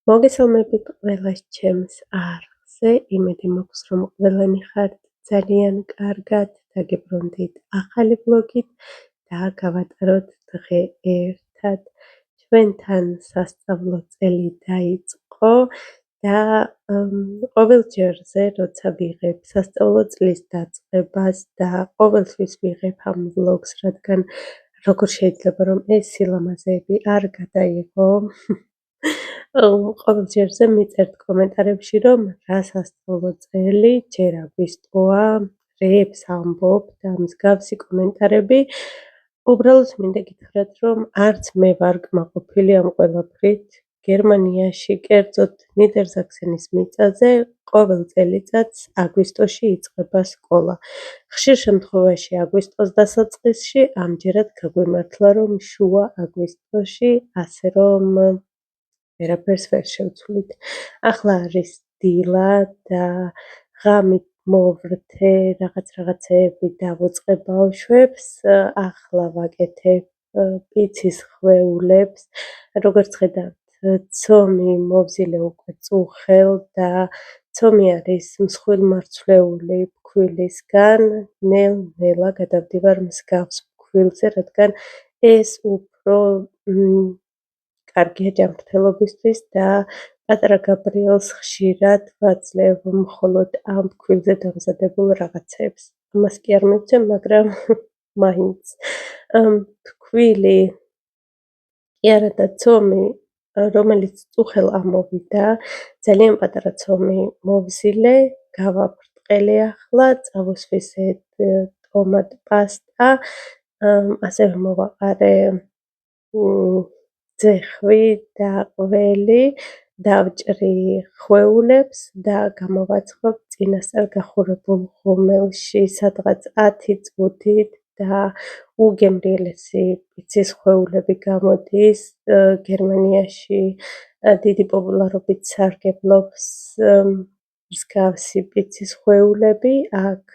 მოგესალმებით ყველას ჩემს არხზე. იმედი მაქვს, რომ ყველანი ხართ ძალიან კარგად, დაგებრუნდით ახალი ვლოგით და გავატაროთ დღე ერთად. ჩვენთან სასწავლო წელი დაიწყო და ყოველჯერზე, როცა ვიღებ სასწავლო წლის დაწყებას და ყოველთვის ვიღებ ამ ვლოგს, რადგან როგორ შეიძლება რომ ეს სილამაზეები არ გადაიღო. ყოველჯერზე მიწერთ კომენტარებში, რომ რა სასწავლო წელი ჯერ აგვისტოა, რეებს ამბობ და მსგავსი კომენტარები. უბრალოდ მინდა გითხრათ, რომ არც მე ვარ კმაყოფილი ამ ყველაფრით. გერმანიაში, კერძოდ ნიდერსაქსენის მიწაზე, ყოველ წელიწადს აგვისტოში იწყება სკოლა. ხშირ შემთხვევაში აგვისტოს დასაწყისში, ამჯერად გაგვიმართლა, რომ შუა აგვისტოში, ასე რომ ვერაფერს ვერ შევცვლით. ახლა არის დილა და ღამით მოვრთე რაღაცეები დავუწყე ბავშვებს. ახლა ვაკეთებ პიცის ხვეულებს. როგორც ხედავთ, ცომი მოვზილე უკვე წუხელ და ცომი არის მსხვილმარცვლეული ფქვილისგან. ნელ-ნელა გადავდივარ მსგავს ფქვილზე, რადგან ეს უფრო კარგია ჯანმრთელობისთვის და პატარა გაბრიელს ხშირად ვაძლევ მხოლოდ ამ ფქვილზე დამზადებულ რაღაცებს. ამას კი არ მივცემ, მაგრამ მაინც. ფქვილი კი არა და ცომი, რომელიც წუხელ ამოვიდა, ძალიან პატარა ცომი მოვზილე, გავაბრტყელე ახლა, წავუსვისეთ ტომატ პასტა, ასევე მოვაყარე ძეხვი და ყველი, დავჭრი ხვეულებს და გამოვაცხობ წინასწარ გახურებულ ღომელში, სადღაც 10 წუთით და უგემრიელესი პიცის ხვეულები გამოდის. გერმანიაში დიდი პოპულარობით სარგებლობს მსგავსი პიცის ხვეულები. აქ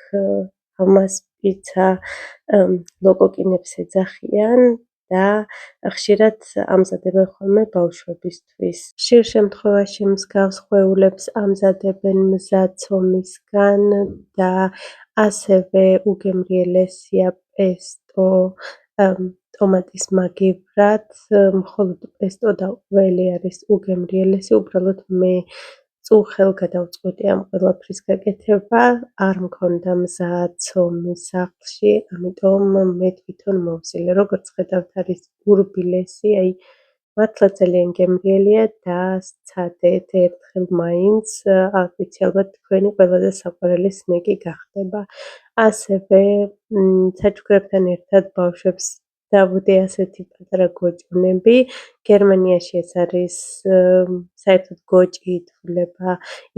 ამას პიცა ლოკოკინებს ეძახიან და ხშირად ამზადებენ ხოლმე ბავშვებისთვის. ხშირ შემთხვევაში მსგავს ხვეულებს ამზადებენ მზა ცომისგან და ასევე უგემრიელესია პესტო ტომატის მაგივრად. მხოლოდ პესტო და ყველი არის უგემრიელესი. უბრალოდ მე წუხელ გადავწყვიტე ამ ყველაფრის გაკეთება. არ მქონდა მზა ცომი სახლში, ამიტომ მე თვითონ მოვზილე. როგორც ხედავთ, არის ურბილესი, აი მართლა ძალიან გემრიელია და სცადეთ ერთხელ მაინც. არ ვიცი, ალბათ თქვენი ყველაზე საყვარელი სნეკი გახდება. ასევე საჩუქრებთან ერთად ბავშვებს დავუდე ასეთი პატარა გოჭუნები. გერმანიაში ეს არის საერთოდ გოჭი ითვლება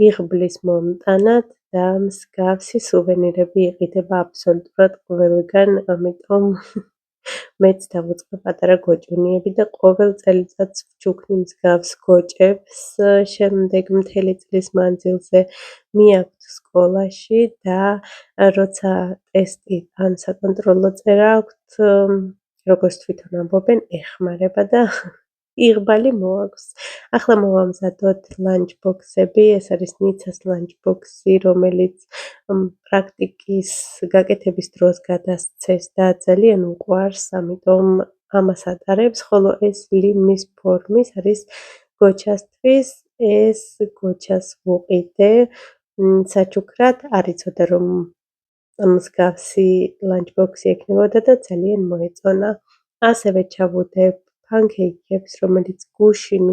იღბლის მომტანად და მსგავსი სუვენირები იყიდება აბსოლუტურად ყველგან, ამიტომ მეც დავუწყე პატარა გოჭუნიები და ყოველ წელიწადს ვჩუქნი მსგავს გოჭებს. შემდეგ მთელი წლის მანძილზე მიაქვთ სკოლაში და როცა ტესტი ან საკონტროლო წერა აქვთ, როგორც თვითონ ამბობენ, ეხმარება და იღბალი მოაქვს. ახლა მოვამზადოთ ლანჩბოქსები. ეს არის ნიცას ლანჩბოქსი, რომელიც პრაქტიკის გაკეთების დროს გადასცეს და ძალიან უყვარს, ამიტომ ამას ატარებს, ხოლო ეს ლიმნის ფორმის არის გოჩასთვის. ეს გოჩას ვუყიდე საჩუქრად. არ იცოდა რომ მსგავსი ლანჩბოქსი ექნებოდა და ძალიან მოეწონა. ასევე ჩავუდებ ფანქეიქებს, რომელიც გუშინ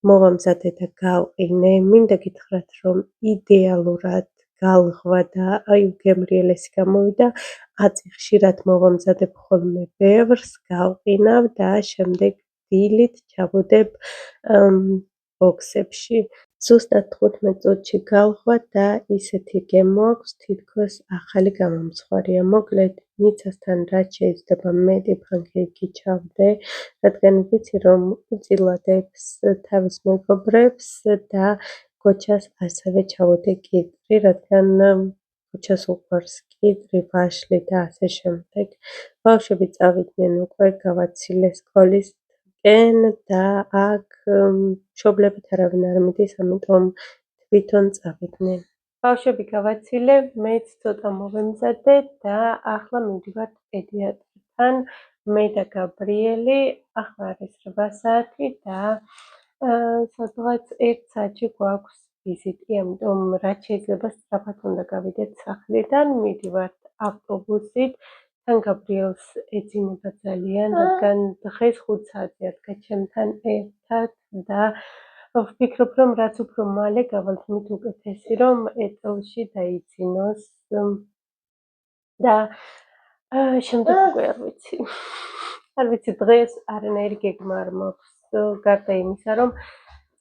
მოვამზადე და გავყინე. მინდა გითხრათ, რომ იდეალურად გალღვა და აი უგემრიელესი გამოვიდა. აწი ხშირად მოვამზადებ ხოლმე ბევრს, გავყინავ და შემდეგ დილით ჩავუდებ ბოქსებში. ზუსტად 15 წუთში გალღვა და ისეთი გემო აქვს, თითქოს ახალი გამომცხვარია. მოკლედ, ნიცასთან რაც შეიძლება მეტი ფანქეიქი ჩავდე, რადგან ვიცი, რომ უწილადებს თავის მეგობრებს და გოჩას ასევე ჩავუდე კიტრი, რადგან გოჩას უყვარს კიტრი, ვაშლი და ასე შემდეგ. ბავშვები წავიდნენ უკვე, გავაცილე სკოლის აქედან და აქ მშობლებით არავინ არ მიდის, ამიტომ თვითონ წავიდნენ. ბავშვები გავაცილე, მეც ცოტა მოვემზადე და ახლა მივდივართ პედიატრთან. მე და გაბრიელი, ახლა არის 8 საათი და სადღაც 1 საათში გვაქვს ვიზიტი, ამიტომ რაც შეიძლება სწრაფად უნდა გავიდეთ სახლიდან, მივდივართ ავტობუსით. თან გაბრიელს ეძინება ძალიან, რადგან დღეს 5 საათია დგა ჩემთან ერთად და ვფიქრობ, რომ რაც უფრო მალე გავალთ, მით უკეთესი, რომ ეტელში დაიძინოს და შემდეგ უკვე არ ვიცი. არ ვიცი, დღეს არანაირი გეგმა არ მაქვს, გარდა იმისა, რომ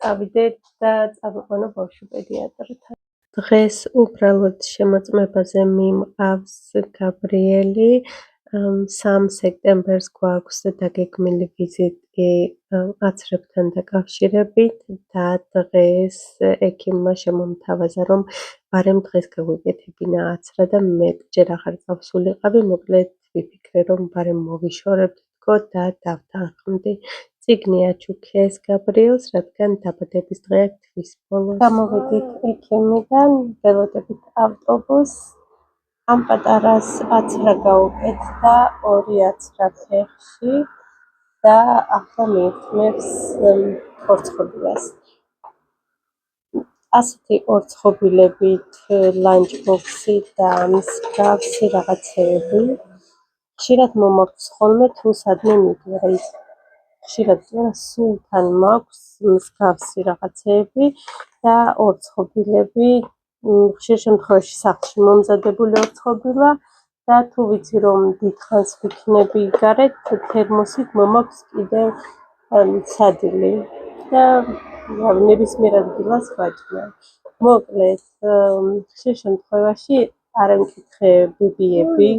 წავიდეთ და წავიყვანო ბავშვი პედიატრთან. დღეს უბრალოდ შემოწმებაზე მიმყავს გაბრიელი. 3 სექტემბერს გვაქვს დაგეგმილი ვიზიტი აცრებთან დაკავშირებით და დღეს ექიმმა შემომთავაზა, რომ ბარემ დღეს გაგვეკეთებინა აცრა და მეტჯერ აღარ წავსულიყავი, მოკლედ ვიფიქრე, რომ ბარემ მოვიშორებთქო და დავთანხმდი. წიგნი აჩუქეს გაბრიელს, რადგან დაბადების დღეა თვის ბოლოს. გამოვედით ექიმიდან, ველოდებით ავტობუსს. ამ პატარას აცრა გაუკეთდა 2 აცრა ფეხში და ახლა მიირთმევს ორცხობილას. ასეთი ორცხობილებით ლანჩბოქსი და მსგავსი რაღაცეები. ხშირად მომაქვს ხოლმე თუ სადმე მივდივარ, აი ხშირად სულ თან მაქვს მსგავსი რაღაცეები და ორცხობილები, ხშირ შემთხვევაში სახლში მომზადებული ორცხობილა და თუ ვიცი რომ დიდხანს ვიქნები გარეთ, თერმოსით მომაქვს კიდევ სადილი და ნებისმიერ ადგილას ვაჭრა. მოკლედ, ხშირ შემთხვევაში არ ამკითხე ბებიები,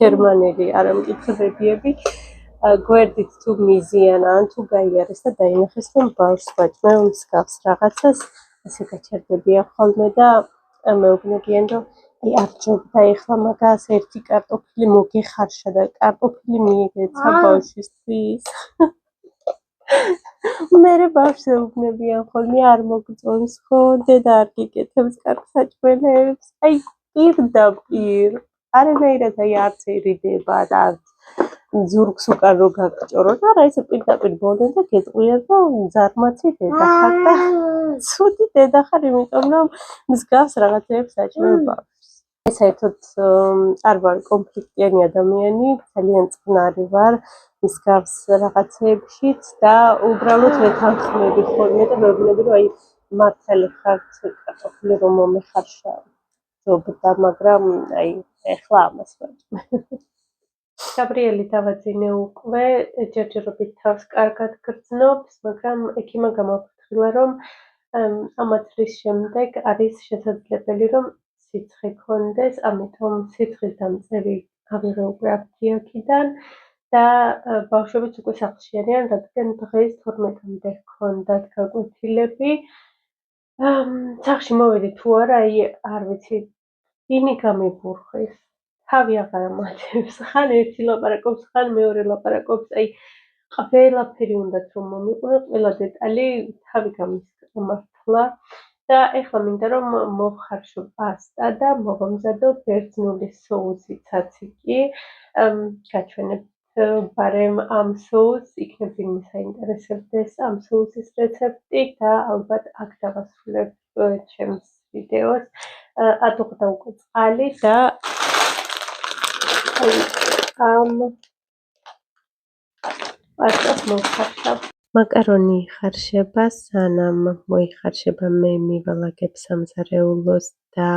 გერმანელი არ ამკითხე ბებიები, გვერდით თუ მიზიანა ან თუ გაიარეს და დაინახეს, რომ ბავშვს ვაჭმევ მსგავს რაღაცას, ასე გაჩერდებიან ხოლმე და მეუბნებიან, რომ აი არ ჯობდა ეხლა მაგას ერთი კარტოფილი მოგეხარშა და კარტოფილი მიიგეცა ბავშვისთვის. მერე ბავშვს ეუბნებიან ხოლმე არ მოგწონს ხო, დედა არ გიკეთებს კარგ საჭმელებს, აი პირდაპირ, არანაირად აი არც ერიდება და ზურგს უკან რო გაგჭოროთ, არა ესე პირდაპირ ბოლენ და გეტყვია, რომ ზარმაცი დედა ხარ და ცუდი დედა ხარ, იმიტომ რომ მსგავს რაღაცეებს საჭმევ ბავშვს. საერთოდ არ ვარ კონფლიქტიანი ადამიანი, ძალიან წყნარი ვარ მსგავს რაღაცეებშიც და უბრალოდ ვეთანხმები ხოლმე და მეუბნები, რომ აი მართალი ხართ კარტოფილი რომ მომეხარშა ჯობდა, მაგრამ აი ეხლა ამას ვაჭმე. გაბრიელი დავაძინე უკვე, ჯერჯერობით თავს კარგად გრძნობს, მაგრამ ექიმა გამაფრთხილა, რომ ამ აცრის შემდეგ არის შესაძლებელი, რომ სიცხე ქონდეს, ამიტომ სიცხის დამწერი ავიღე უკვე აფთიაქიდან და ბავშვებიც უკვე სახლში არიან, რადგან დღეს 12-მდე ჰქონდათ გაკვეთილები. სახლში მოვედი თუ არა, აი არ ვიცი, დინი გამიბურხვის. თავი აღარ ამატებს, ხან ერთი ლაპარაკობს, ხან მეორე ლაპარაკობს, აი ყველაფერი უნდათ რომ მომიყვნო, ყველა დეტალი თავი გამართლა და ეხლა მინდა რომ მოვხარშო პასტა და მოვამზადო ბერძნული სოუსი ცაციკი, გაჩვენებთ ბარემ ამ სოუსს, იქნებ ვინმე საინტერესებდეს ამ სოუსის რეცეპტი და ალბათ აქ დავასრულებ ჩემს ვიდეოს. ადუღდა უკვე წყალი და ამ პასტას მოვხარშავ. მაკარონი იხარშება, სანამ მოიხარშება მე მივალაგებ სამზარეულოს და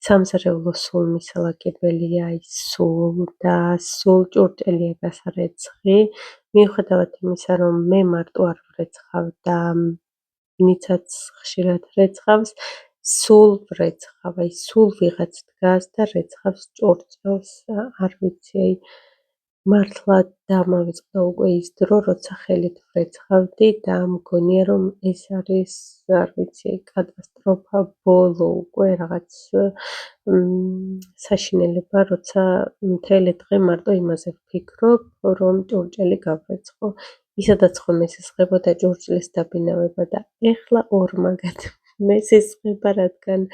სამზარეულო სულ მისალაგებელია ის სულ და სულ ჭურჭელია გასარეცხი. მიუხედავად იმისა, რომ მე მარტო არ ვრეცხავ და ვინიცაც ხშირად რეცხავს, სულ ვრეცხავ, აი სულ ვიღაც დგას და რეცხავს ჭურჭელს, არ ვიცი, აი მართლა დამავიწყდა უკვე ის დრო, როცა ხელით ვრეცხავდი და მგონია, რომ ეს არის, არ ვიცი, კატასტროფა, ბოლო უკვე რაღაც საშინელება, როცა მთელი დღე მარტო იმაზე ვფიქრობ, რომ ჭურჭელი გავრეცხო. ისედაც ხომ ესესხებოდა ჭურჭლის დაბინავება და ეხლა ორმაგად მესესხება, რადგან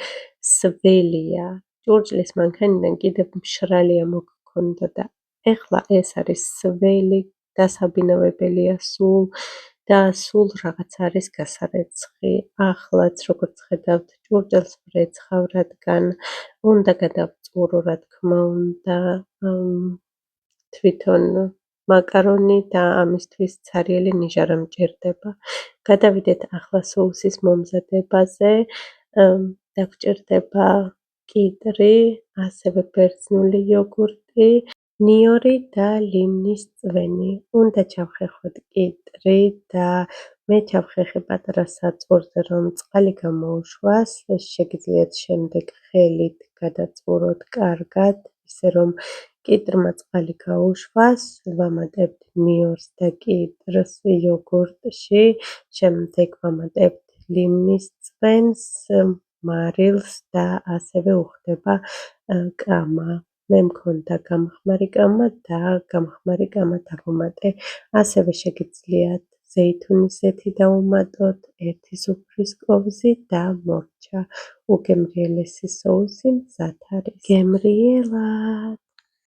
სველია. ჭურჭლის მანქანიდან კიდევ მშრალი მოგქონდა და ეხლა ეს არის სველი, დასაბინავებელია და სულ რაღაც არის გასარეცხი. ახლაც როგორც ხედავთ, ჭურჭელს ვრეცხავ, რადგან უნდა გადავწურო, რა თქმა უნდა, თვითონ მაკარონი და ამისთვის ცარიელი ნიჟარა მჭირდება. გადავიდეთ ახლა соуსის მომზადებაზე. დაგვჭირდება კიტრი, ასევე ბერძნული იოგურტი, ნიორი და ლიმნის წვენი. უნდა ჩავხეხოთ კიტრი და მე ჩავხეხე პატარა საწურზე, რომ წყალი გამოუშვას. შეგიძლიათ შემდეგ ხელით გადაწუროთ კარგად, ისე რომ კიტრმა წყალი გაუშვას. ვამატებთ ნიორს და კიტრს იოგურტში, შემდეგ ვამატებთ ლიმნის წვენს, მარილს და ასევე უხდება კამა. მე მქონდა გამხმარი კამა და გამხმარი კამა დავუმატე. ასევე შეგიძლიათ ზეითუნის ზეთი დავუმატოთ, 1 სუფრის კოვზი და მორჩა. უგემრიელესი соуსი მზად არის. გემრიელად!